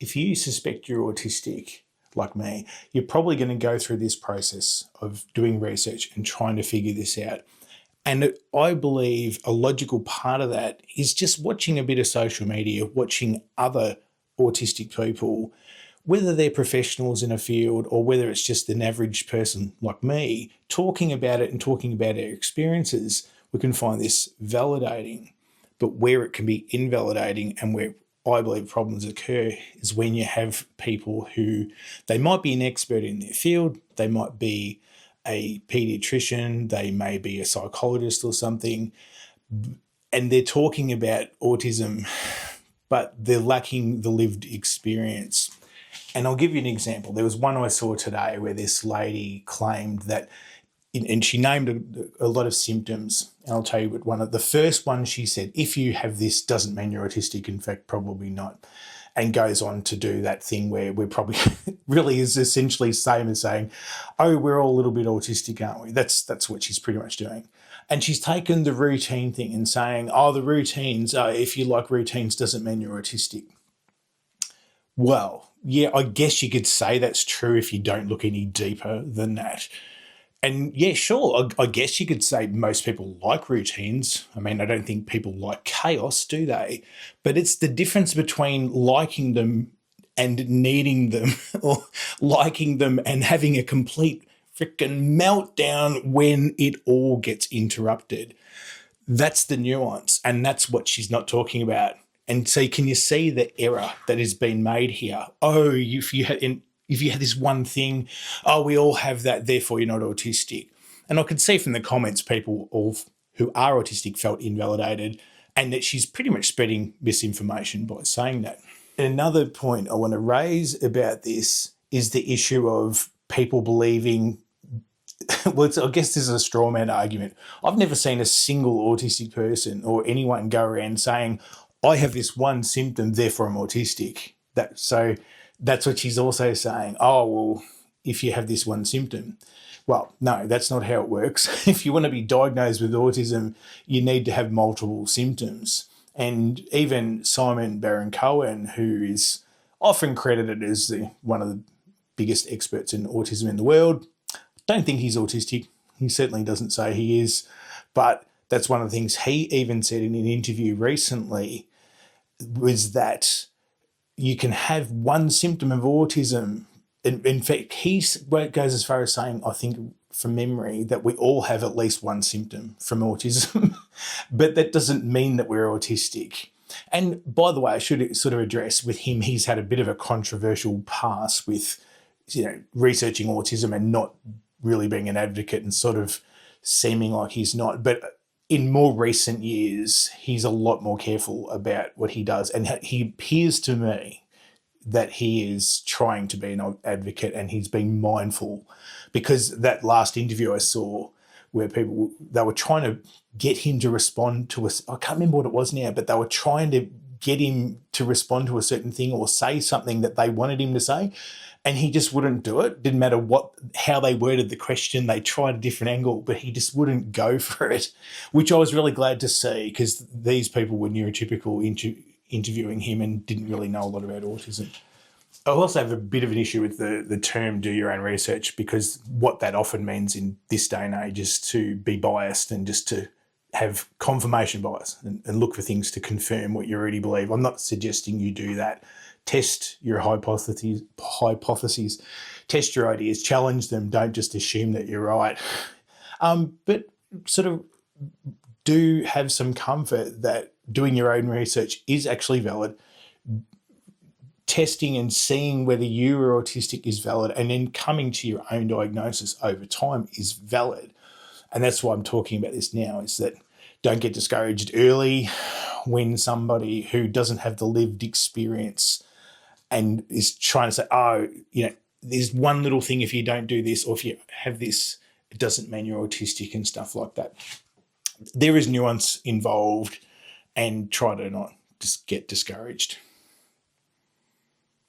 if you suspect you're autistic, like me, you're probably going to go through this process of doing research and trying to figure this out. And I believe a logical part of that is just watching a bit of social media, watching other autistic people, whether they're professionals in a field or whether it's just an average person like me, talking about it and talking about our experiences. We can find this validating. But where it can be invalidating and where I believe problems occur is when you have people who, they might be an expert in their field, they might be a pediatrician, they may be a psychologist or something, and they're talking about autism, but they're lacking the lived experience. And I'll give you an example. There was one I saw today where this lady claimed that, and she named a lot of symptoms. And I'll tell you what one of the first one she said, if you have this, doesn't mean you're autistic. In fact, probably not. And goes on to do that thing where we're probably really is essentially same as saying, oh, we're all a little bit autistic, aren't we? That's what she's pretty much doing. And she's taken the routine thing and saying, oh, the routines, if you like routines, doesn't mean you're autistic. Well, yeah, I guess you could say that's true if you don't look any deeper than that. And yeah, sure, I guess you could say most people like routines. I mean, I don't think people like chaos, do they? But it's the difference between liking them and needing them, or liking them and having a complete freaking meltdown when it all gets interrupted. That's the nuance, and that's what she's not talking about. And so can you see the error that has been made here? Oh, if you had this one thing, oh, we all have that, therefore you're not autistic. And I could see from the comments people all who are autistic felt invalidated, and that she's pretty much spreading misinformation by saying that. And another point I want to raise about this is the issue of people believing, well, I guess this is a straw man argument. I've never seen a single autistic person or anyone go around saying, I have this one symptom, therefore I'm autistic. So that's what she's also saying. Oh, well, if you have this one symptom. Well, no, that's not how it works. If you want to be diagnosed with autism, you need to have multiple symptoms. And even Simon Baron-Cohen, who is often credited as one of the biggest experts in autism in the world, don't think he's autistic. He certainly doesn't say he is. But that's one of the things he even said in an interview recently, was that you can have one symptom of autism. In fact, he goes as far as saying, I think from memory, that we all have at least one symptom from autism, but that doesn't mean that we're autistic. And by the way, I should sort of address with him, he's had a bit of a controversial past with, researching autism and not really being an advocate and sort of seeming like he's not. But in more recent years, he's a lot more careful about what he does. And he appears to me that he is trying to be an advocate, and he's being mindful, because that last interview I saw where they were trying to get him to respond to I can't remember what it was now, but they were trying to get him to respond to a certain thing or say something that they wanted him to say, and he just wouldn't do it. Didn't matter how they worded the question. They tried a different angle, but he just wouldn't go for it, which I was really glad to see, because these people were neurotypical interviewing him and didn't really know a lot about autism. I also have a bit of an issue with the term do your own research, because what that often means in this day and age is to be biased and just to have confirmation bias and look for things to confirm what you already believe. I'm not suggesting you do that. Test your hypotheses, test your ideas, challenge them. Don't just assume that you're right. But sort of do have some comfort that doing your own research is actually valid. Testing and seeing whether you are autistic is valid, and then coming to your own diagnosis over time is valid. And that's why I'm talking about this now, is that don't get discouraged early when somebody who doesn't have the lived experience and is trying to say, oh, there's one little thing, if you don't do this or if you have this, it doesn't mean you're autistic and stuff like that. There is nuance involved, and try to not just get discouraged.